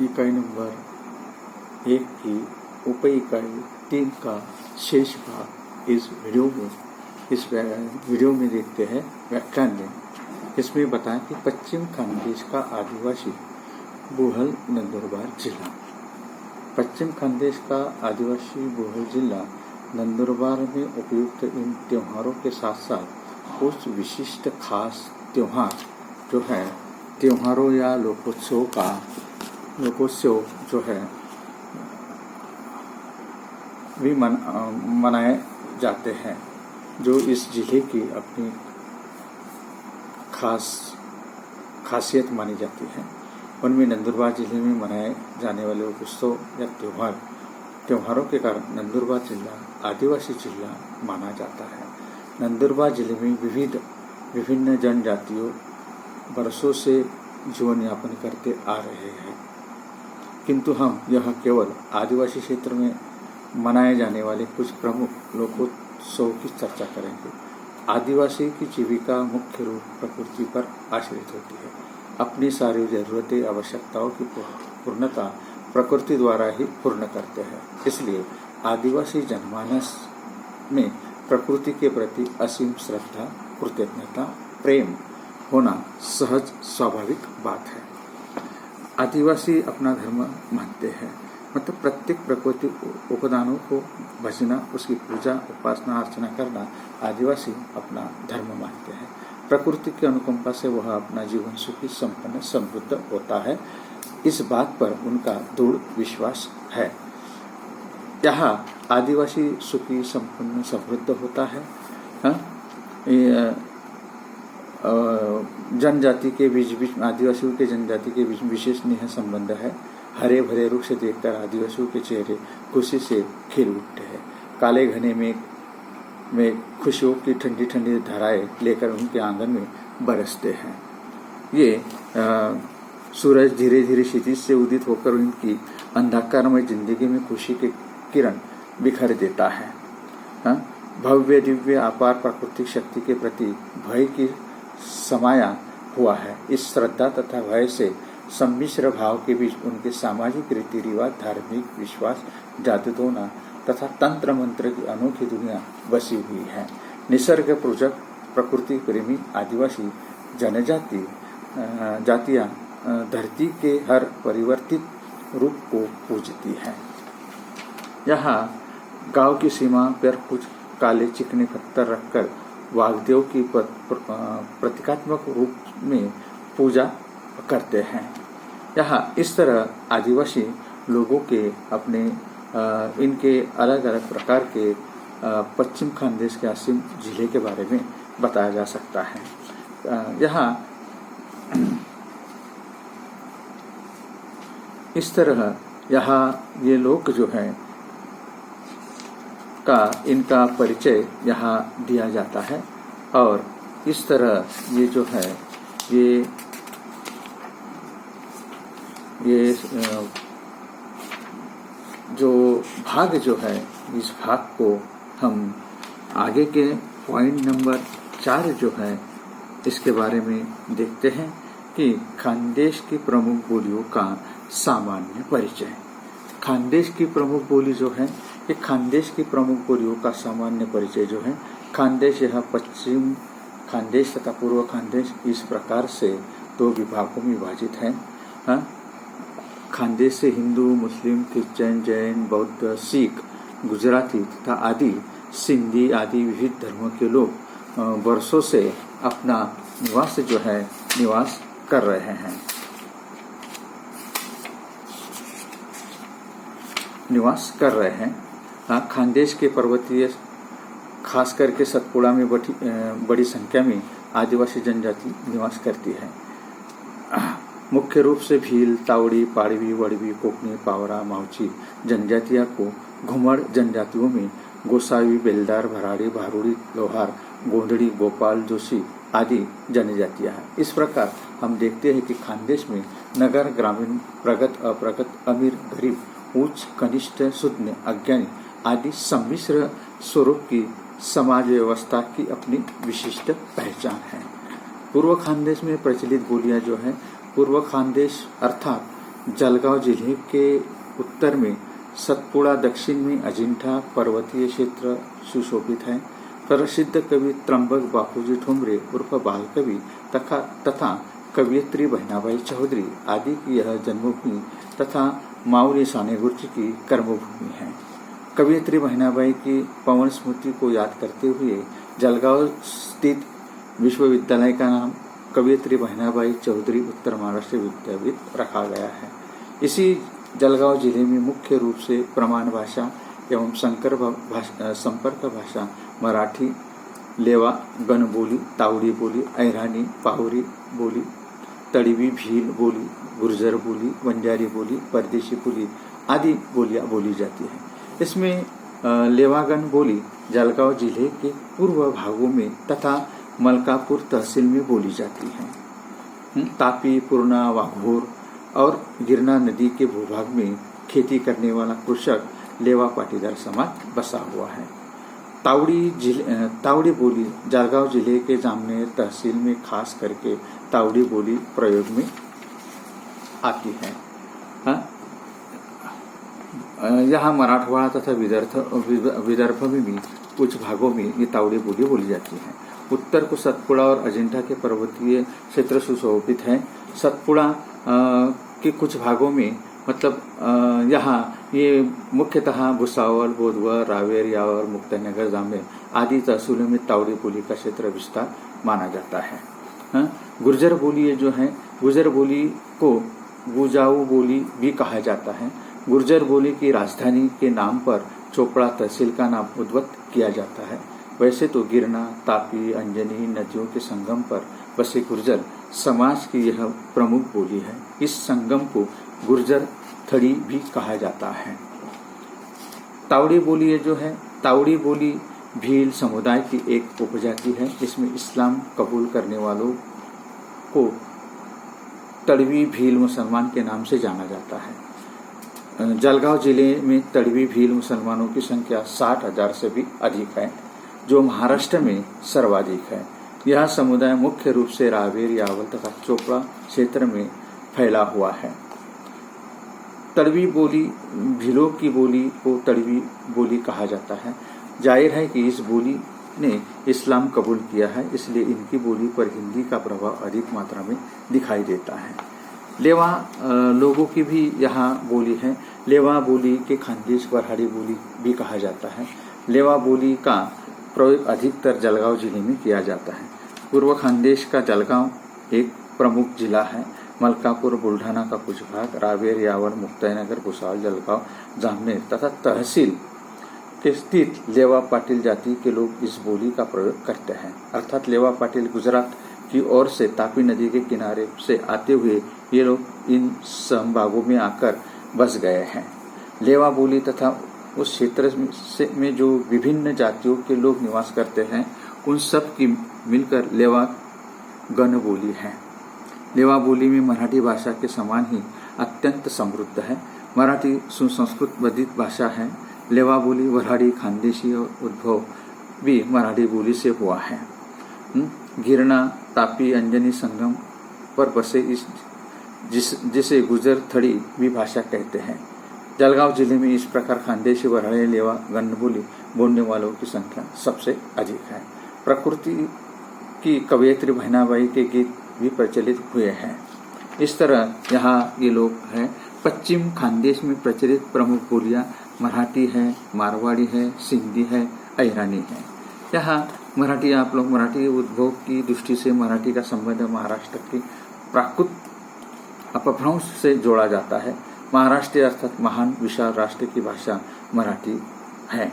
इकाई नंबर 1 की उप इकाई 3 का शेष भाग इस वीडियो में देखते हैं। व्याख्यान में इसमें बताएं कि पश्चिम खानदेश का आदिवासी बुहल नंदुरबार जिला। पश्चिम खानदेश का आदिवासी बुहल जिला नंदुरबार में उपयुक्त इन त्योहारों के साथ साथ कुछ विशिष्ट खास त्योहार जो है त्योहारों या लोकोत्सव जो है भी मनाए जाते हैं, जो इस जिले की अपनी खासियत मानी जाती है। उनमें नंदुरबार जिले में मनाए जाने वाले उत्सव या त्योहारों के कारण नंदुरबार जिला आदिवासी जिला माना जाता है। नंदुरबार जिले में विभिन्न जनजातियों वर्षों से जीवन यापन करते आ रहे हैं, किंतु हम यह केवल आदिवासी क्षेत्र में मनाए जाने वाले कुछ प्रमुख लोकोत्सव की चर्चा करेंगे। आदिवासी की जीविका मुख्य रूप प्रकृति पर आश्रित होती है। अपनी सारी जरूरतें आवश्यकताओं की पूर्णता प्रकृति द्वारा ही पूर्ण करते हैं। इसलिए आदिवासी जनमानस में प्रकृति के प्रति असीम श्रद्धा, कृतज्ञता, प्रेम होना सहज स्वाभाविक बात है। आदिवासी अपना धर्म मानते हैं, मतलब प्रत्येक प्रकृति उपादानों को भजना, उसकी पूजा, उपासना, अर्चना करना आदिवासी अपना धर्म मानते हैं। प्रकृति की अनुकंपा से वह अपना जीवन सुखी, संपन्न, समृद्ध होता है। इस बात पर उनका दृढ़ विश्वास है। यहाँ आदिवासी सुखी, संपन्न, समृद्ध होता है। जनजाति के बीच आदिवासियों के जनजाति के बीच विशेष स्नेह संबंध है। हरे भरे वृक्ष देखकर आदिवासियों के चेहरे खुशी से खिल उठते हैं। काले घने में खुशियों की ठंडी ठंडी धाराएं लेकर उनके आंगन में बरसते हैं। ये सूरज धीरे धीरे क्षितिज से उदित होकर उनकी अंधकारमय जिंदगी में खुशी के किरण बिखर देता है। भव्य दिव्य अपार प्राकृतिक शक्ति के प्रति भय की समाया हुआ है। इस श्रद्धा तथा भय से सम्मिश्र भाव के बीच उनके सामाजिक रीति रिवाज, धार्मिक विश्वास, जादू टोना तथा तंत्र मंत्र की अनोखी दुनिया बसी हुई है। निसर्ग पूजक, प्रकृति प्रेमी आदिवासी जातियां धरती के हर परिवर्तित रूप को पूजती है। यहाँ गांव की सीमा पर कुछ काले चिकने पत्थर रखकर वाग्देव की प्रतीकात्मक रूप में पूजा करते हैं। यहाँ इस तरह आदिवासी लोगों के अपने इनके अलग अलग प्रकार के पश्चिम खानदेश के असीम जिले के बारे में बताया जा सकता है। यहाँ इस तरह यहाँ ये लोग जो हैं इनका परिचय यहाँ दिया जाता है। और इस तरह ये जो है ये जो भाग जो है, इस भाग को हम आगे के पॉइंट नंबर 4 जो है इसके बारे में देखते हैं कि खानदेश की प्रमुख बोलियों का सामान्य परिचय। खानदेश की प्रमुख बोली जो है, ये खानदेश की प्रमुख बोलियों का सामान्य परिचय जो है, खानदेश यह पश्चिम खानदेश तथा पूर्व खानदेश इस प्रकार से 2 विभागों में विभाजित है। खानदेश से हिंदू, मुस्लिम, क्रिश्चियन, जैन, बौद्ध, सिख, गुजराती तथा आदि सिंधी आदि विविध धर्मों के लोग वर्षों से अपना निवास कर रहे हैं। खानदेश के पर्वतीय, खास करके सतपुड़ा में बड़ी संख्या में आदिवासी जनजाति निवास करती है। मुख्य रूप से भील, तावड़ी, पाड़वी, वड़वी, कोकनी, पावरा, मावची जनजातियों को घुमड़ जनजातियों में गोसावी, बेलदार, भराड़ी, भारूड़ी, लोहार, गोंधड़ी, गोपाल, जोशी आदि जनजातियां हैं। इस प्रकार हम देखते हैं कि खानदेश में नगर, ग्रामीण, प्रगत, अप्रगत, अमीर, गरीब, उच्च, कनिष्ठ, शूद्र, अज्ञानी आदि सम्मिश्र स्वरूप की समाज व्यवस्था की अपनी विशिष्ट पहचान है। पूर्व खानदेश में प्रचलित बोलियां जो है, पूर्व खानदेश अर्थात जलगांव जिले के उत्तर में सतपुड़ा, दक्षिण में अजिंठा पर्वतीय क्षेत्र सुशोभित है। प्रसिद्ध कवि त्र्यंबक बापूजी ठुमरे उर्फ बाल कवि तथा कवियत्री बहनाबाई चौधरी आदि की यह जन्मभूमि तथा माउली साने गुर्जी की कर्मभूमि है। कवियत्री बहनाबाई की पवन स्मृति को याद करते हुए जलगांव स्थित विश्वविद्यालय का नाम कवियत्री बहनाबाई चौधरी उत्तर महाराष्ट्र विद्यापीठ रखा गया है। इसी जलगांव जिले में मुख्य रूप से प्रमाण भाषा एवं संपर्क भाषा मराठी, लेवा, गण बोली, तावड़ी बोली, अहिरानी, पाहुरी बोली, तड़वी भील बोली, गुर्जर बोली, बंजारी बोली, परदेशी बोली आदि बोलियां बोली जाती है। इसमें लेवागन बोली जलगांव जिले के पूर्व भागों में तथा मलकापुर तहसील में बोली जाती है। तापी, पूर्णा, वाघोर और गिरना नदी के भूभाग में खेती करने वाला कृषक लेवा पाटीदार समाज बसा हुआ है। तावड़ी बोली जलगांव जिले के जामनेर तहसील में खास करके तावड़ी बोली प्रयोग में आती है। यहाँ मराठवाड़ा तथा विदर्भ में भी कुछ भागों में ये तावड़ी बोली बोली जाती है। उत्तर को सतपुड़ा और अजिंठा के पर्वतीय क्षेत्र सुशोभित है। सतपुड़ा के कुछ भागों में मतलब यहाँ ये मुख्यतः भुसावल, बोधवा, रावेर, यावर, मुक्ताईनगर, जामनेर आदि तहसीलों में तावड़ी बोली का क्षेत्र विस्तार माना जाता है। गुर्जर बोली जो है, गुर्जर बोली को गुजाऊ बोली भी कहा जाता है। गुर्जर बोली की राजधानी के नाम पर चोपड़ा तहसील का नाम उद्भव किया जाता है। वैसे तो गिरना, तापी, अंजनी नदियों के संगम पर बसे गुर्जर समाज की यह प्रमुख बोली है। इस संगम को गुर्जर थड़ी भी कहा जाता है। तावड़ी बोली जो है, तावड़ी बोली भील समुदाय की एक उपजाति है। इसमें इस्लाम कबूल करने वालों को तड़वी भील मुसलमान के नाम से जाना जाता है। जलगांव जिले में तड़वी भील मुसलमानों की संख्या 60,000 से भी अधिक है, जो महाराष्ट्र में सर्वाधिक है। यह समुदाय मुख्य रूप से रावेर, यावल तथा चोपड़ा क्षेत्र में फैला हुआ है। तड़वी बोली भीलों की बोली को तड़वी बोली कहा जाता है। जाहिर है कि इस बोली ने इस्लाम कबूल किया है, इसलिए इनकी बोली पर हिंदी का प्रभाव अधिक मात्रा में दिखाई देता है। लेवा लोगों की भी यहाँ बोली है। लेवा बोली के खानदेश वरहाड़ी बोली भी कहा जाता है। लेवा बोली का प्रयोग अधिकतर जलगांव जिले में किया जाता है। पूर्व खानदेश का जलगांव एक प्रमुख जिला है। मलकापुर, बुल्ढाना का कुछ भाग, रावेर, यावर, मुक्ताईनगर, भुसावल, जलगांव, जामनेर तथा तहसील के स्थित लेवा पाटिल जाति के लोग इस बोली का प्रयोग करते हैं। अर्थात लेवा पाटिल गुजरात की ओर से तापी नदी के किनारे से आते हुए ये लोग इन संभागों में आकर बस गए हैं। लेवा बोली तथा उस क्षेत्र में जो विभिन्न जातियों के लोग निवास करते हैं उन सब की मिलकर लेवा गण बोली है। लेवा बोली में मराठी भाषा के समान ही अत्यंत समृद्ध है। मराठी सुसंस्कृत बधित भाषा है। लेवा बोली वरहाड़ी खानदेशी और उद्भव भी मराठी बोली से हुआ है। गिरना, तापी, अंजनी संगम पर बसे जिसे गुर्जर थड़ी भी भाषा कहते हैं। जलगांव जिले में इस प्रकार खानदेशी, वरहाड़ी, लेवा गण बोली बोलने वालों की संख्या सबसे अधिक है। प्रकृति की कवयित्री बहनाबाई के गीत भी प्रचलित हुए हैं। इस तरह यहाँ ये लोग हैं। पश्चिम खानदेश में प्रचलित प्रमुख बोलियां मराठी है, मारवाड़ी है, सिंधी है, अहिरानी है। यहाँ मराठी आप लोग मराठी उद्भव की दृष्टि से मराठी का संबंध महाराष्ट्र की प्राकृत अपभ्रंश से जोड़ा जाता है। महाराष्ट्र अर्थात महान विशाल राष्ट्र की भाषा मराठी है।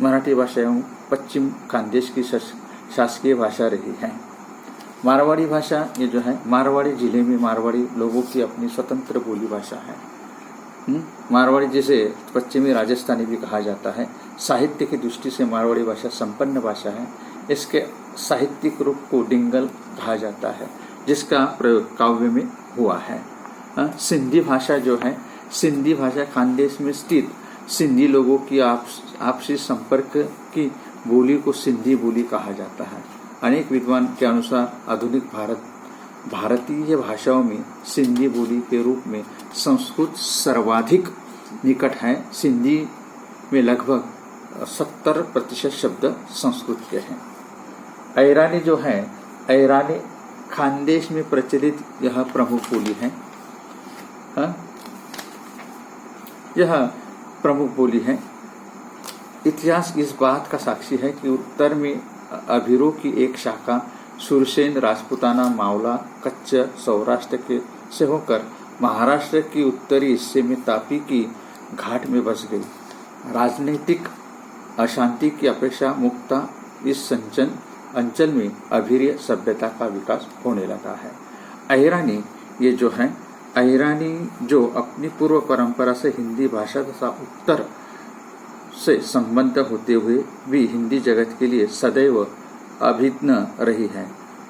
मराठी भाषा एवं पश्चिम खानदेश की शासकीय भाषा रही है। मारवाड़ी भाषा ये जो है, मारवाड़ी जिले में मारवाड़ी लोगों की अपनी स्वतंत्र बोली भाषा है। मारवाड़ी जिसे पश्चिमी राजस्थानी भी कहा जाता है। साहित्य की दृष्टि से मारवाड़ी भाषा संपन्न भाषा है। इसके साहित्यिक रूप को डिंगल कहा जाता है, जिसका प्रयोग काव्य में हुआ है। सिंधी भाषा जो है, सिंधी भाषा खानदेश में स्थित सिंधी लोगों की आपसी संपर्क की बोली को सिंधी बोली कहा जाता है। अनेक विद्वान के अनुसार आधुनिक भारतीय भाषाओं में सिंधी बोली के रूप में संस्कृत सर्वाधिक निकट है। सिंधी में लगभग 70% शब्द संस्कृत के हैं। ऐरानी जो है, ऐरानी खानदेश में प्रचलित यह प्रमुख बोली है। यह प्रमुख बोली है। इतिहास इस बात का साक्षी है कि उत्तर में अभिरो की एक शाखा सुरसेन, राजपूताना, मावला, कच्छ, सौराष्ट्र के से होकर महाराष्ट्र की उत्तरी हिस्से में तापी की घाट में बस गई। राजनीतिक अशांति की अपेक्षा मुक्ता इस अंचल में अभिरीय सभ्यता का विकास होने लगा है। ऐरानी ये जो है, ऐरानी जो अपनी पूर्व परंपरा से हिंदी भाषा तथा उत्तर से संबद्ध होते हुए भी हिंदी जगत के लिए सदैव अभिन्न रही है।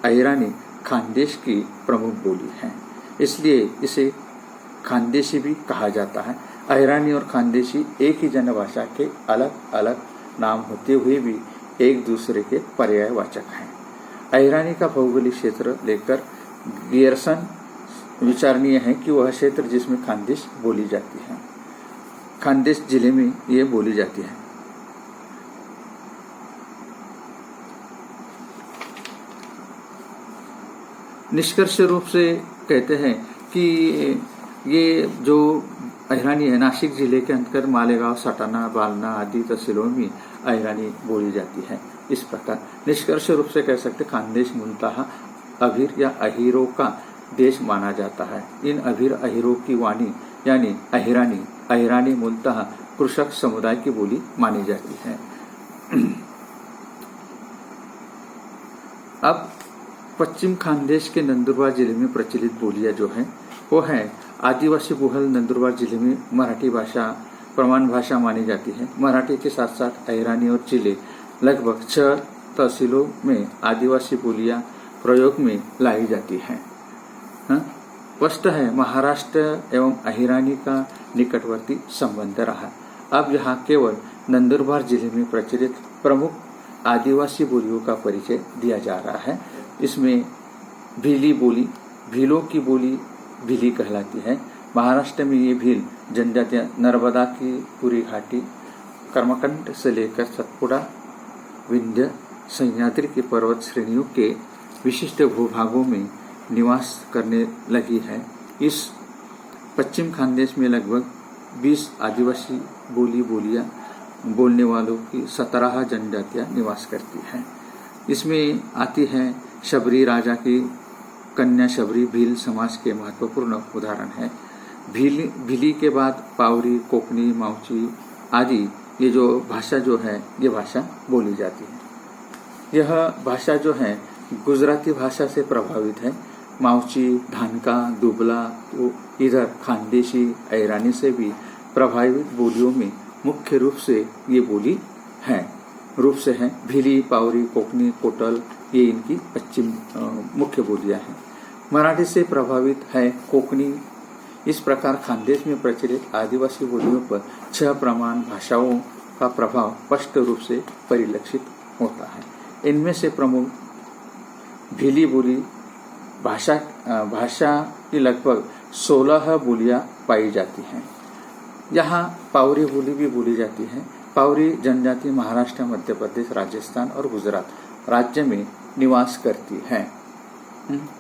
ऐरानी खानदेश की प्रमुख बोली है, इसलिए इसे खानदेशी भी कहा जाता है। ऐरानी और खानदेशी एक ही जनभाषा के अलग अलग नाम होते हुए भी एक दूसरे के पर्यायवाचक हैं। ऐरानी का भौगोलिक क्षेत्र लेकर गियरसन विचारणीय है कि वह क्षेत्र जिसमें खानदेश बोली जाती है, खानदेश जिले में ये बोली जाती है। निष्कर्ष रूप से कहते हैं कि ये जो ऐरानी है, नासिक जिले के अंतर्गत मालेगांव, सटाना, बालना आदि तहसीलों में ऐरानी बोली जाती है। इस प्रकार निष्कर्ष रूप से कह सकते खानदेश मूलतः अभिर या अहिरों का देश माना जाता है। इन अभिर अहिरों की वाणी यानी ऐरानी मूलतः कृषक समुदाय की बोली मानी जाती है। अब पश्चिम खानदेश के नंदुरबार जिले में प्रचलित बोलियां जो है वो है आदिवासी बहुल नंदुरबार जिले में मराठी भाषा प्रमाण भाषा मानी जाती है। मराठी के साथ साथ ऐरानी और चिले लगभग 6 तहसीलों में आदिवासी बोलियां प्रयोग में लाई जाती है। स्पष्ट है महाराष्ट्र एवं ऐरानी का निकटवर्ती संबंध रहा। अब यहाँ केवल नंदुरबार जिले में प्रचलित प्रमुख आदिवासी बोलियों का परिचय दिया जा रहा है। इसमें भीली बोली, भीलों की बोली भीली कहलाती है। महाराष्ट्र में ये भील जनजातियां नर्मदा की पूरी घाटी, कर्मकंड से लेकर सतपुड़ा, विंध्य, सह्याद्री की पर्वत श्रेणियों के विशिष्ट भूभागों में निवास करने लगी है। इस पश्चिम खानदेश में लगभग 20 आदिवासी बोलियां बोलने वालों की 17 जनजातियां निवास करती हैं। इसमें आती है शबरी राजा की कन्या शबरी भील समाज के महत्वपूर्ण उदाहरण है। भीली के बाद पावरी, कोकनी, माउची आदि ये जो भाषा जो है ये भाषा बोली जाती है। यह भाषा जो है गुजराती भाषा से प्रभावित है। माउची, धानका, दुबला तो इधर खानदेशी ऐरानी से भी प्रभावित बोलियों में मुख्य रूप से ये बोली है भीली, पावरी, कोकनी, कोटल ये इनकी पश्चिम मुख्य बोलियां हैं। मराठी से प्रभावित है कोकनी। इस प्रकार खानदेश में प्रचलित आदिवासी बोलियों पर 6 प्रमाण भाषाओं का प्रभाव स्पष्ट रूप से परिलक्षित होता है। इनमें से प्रमुख भीली बोली भाषा की लगभग 16 बोलियां पाई जाती हैं। यहाँ पावरी बोली भी बोली जाती है। पावरी जनजाति महाराष्ट्र, मध्य प्रदेश, राजस्थान और गुजरात राज्य में निवास करती है।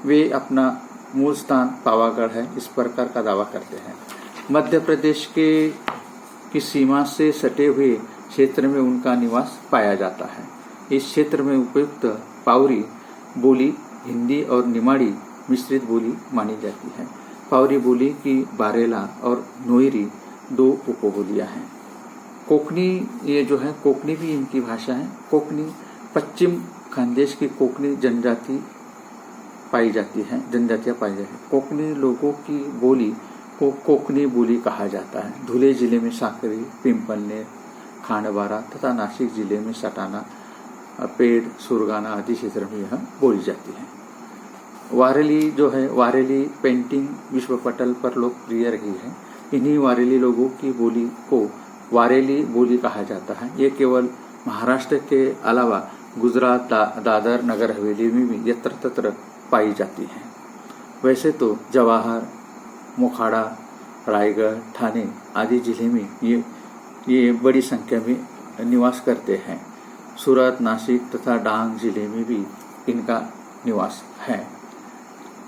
वे अपना मूल स्थान पावागढ़ है इस प्रकार का दावा करते हैं। मध्य प्रदेश की सीमा से सटे हुए क्षेत्र में उनका निवास पाया जाता है। इस क्षेत्र में उपयुक्त पावरी बोली हिंदी और निमाड़ी मिश्रित बोली मानी जाती है। पावरी बोली की बारेला और नोईरी 2 उपबोलियां हैं। कोकनी ये जो है कोकनी भी इनकी भाषा है। कोकनी पश्चिम खानदेश की कोकनी जनजातियां पाई जाती है। कोकनी लोगों की बोली को कोकनी बोली कहा जाता है। धुले जिले में साकरी, पिंपलनेर, खांडबारा तथा नासिक जिले में सटाना, पेड़, सुरगाना आदि क्षेत्र में यह बोली जाती है। वारेली जो है वारेली पेंटिंग विश्व पटल पर लोकप्रिय रही है। इन्हीं वारेली लोगों की बोली को वारेली बोली कहा जाता है। ये केवल महाराष्ट्र के अलावा गुजरात, दादर, नगर हवेली में भी यत्र तत्र पाई जाती है। वैसे तो जवाहर, मोखाड़ा, रायगढ़, ठाणे आदि जिले में ये बड़ी संख्या में निवास करते हैं। सूरत, नासिक तथा डांग जिले में भी इनका निवास है।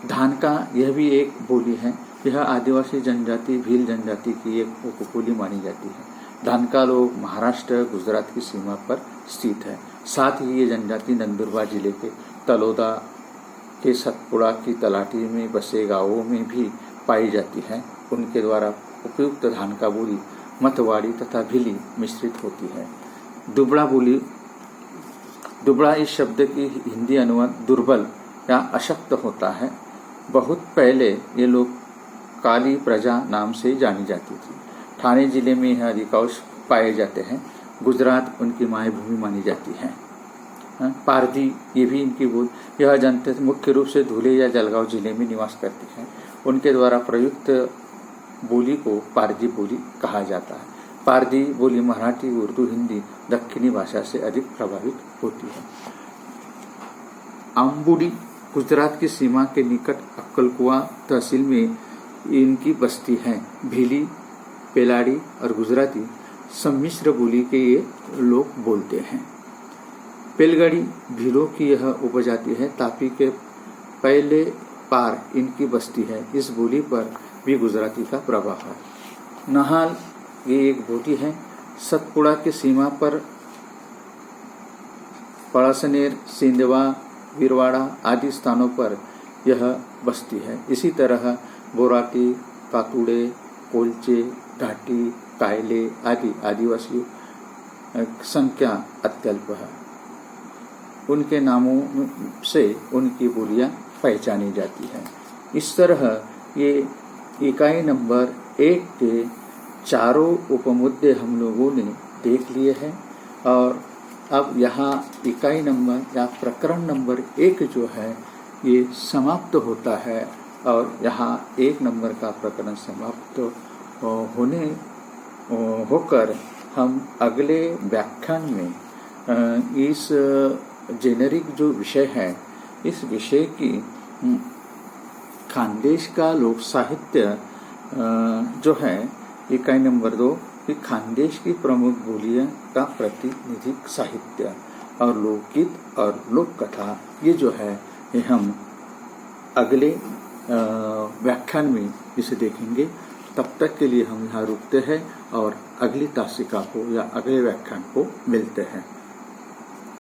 धान का यह भी एक बोली है। यह आदिवासी जनजाति भील जनजाति की एक उपबोली मानी जाती है। धान का लोग महाराष्ट्र, गुजरात की सीमा पर स्थित है। साथ ही ये जनजाति नंदुरबार जिले के तलोदा के सतपुड़ा की तलाटी में बसे गांवों में भी पाई जाती है। उनके द्वारा उपयुक्त धान का बोली मतवाड़ी तथा भीली मिश्रित होती है। दुबड़ा बोली, दुबड़ा इस शब्द की हिंदी अनुवाद दुर्बल या अशक्त होता है। बहुत पहले ये लोग काली प्रजा नाम से जानी जाती थी। ठाणे जिले में यह अधिकांश पाए जाते हैं। गुजरात उनकी मातृभूमि मानी जाती है। पारधी ये भी इनकी बोल। यह जनता मुख्य रूप से धुले या जलगांव जिले में निवास करती है। उनके द्वारा प्रयुक्त बोली को पारधी बोली कहा जाता है। पारधी बोली मराठी, उर्दू, हिंदी, दक्षिणी भाषा से अधिक प्रभावित होती है। आम्बुडी गुजरात की सीमा के निकट अक्कलकुआ तहसील में इनकी बस्ती है। भीली, पेलाड़ी और गुजराती सम्मिश्र बोली के ये लोग बोलते हैं। पेलगड़ी भीलों की यह उपजाति है। तापी के पहले पार इनकी बस्ती है। इस बोली पर भी गुजराती का प्रभाव है। नहाल ये एक बोली है। सतपुड़ा की सीमा पर पड़ासनेर, सिंधवा, वीरवाड़ा आदि स्थानों पर यह बस्ती है। इसी तरह बोराटी, कातुड़े, कोलचे, घाटी, कायले आदि आदिवासी संख्या अत्यल्प है। उनके नामों से उनकी बोलियां पहचानी जाती है। इस तरह ये इकाई नंबर 1 के चारों उपमुद्दे हम लोगों ने देख लिए हैं और अब यहाँ इकाई नंबर या प्रकरण नंबर 1 जो है ये समाप्त होता है और यहाँ 1 नंबर का प्रकरण समाप्त होकर हम अगले व्याख्यान में इस जेनेरिक जो विषय है इस विषय की खानदेश का लोक साहित्य जो है इकाई नंबर 2 कि खानदेश की प्रमुख बोलियां का प्रातिनिधिक साहित्य और लोकगीत और लोक कथा ये जो है ये हम अगले व्याख्यान में इसे देखेंगे। तब तक के लिए हम यहाँ रुकते हैं और अगली तासिका को या अगले व्याख्यान को मिलते हैं।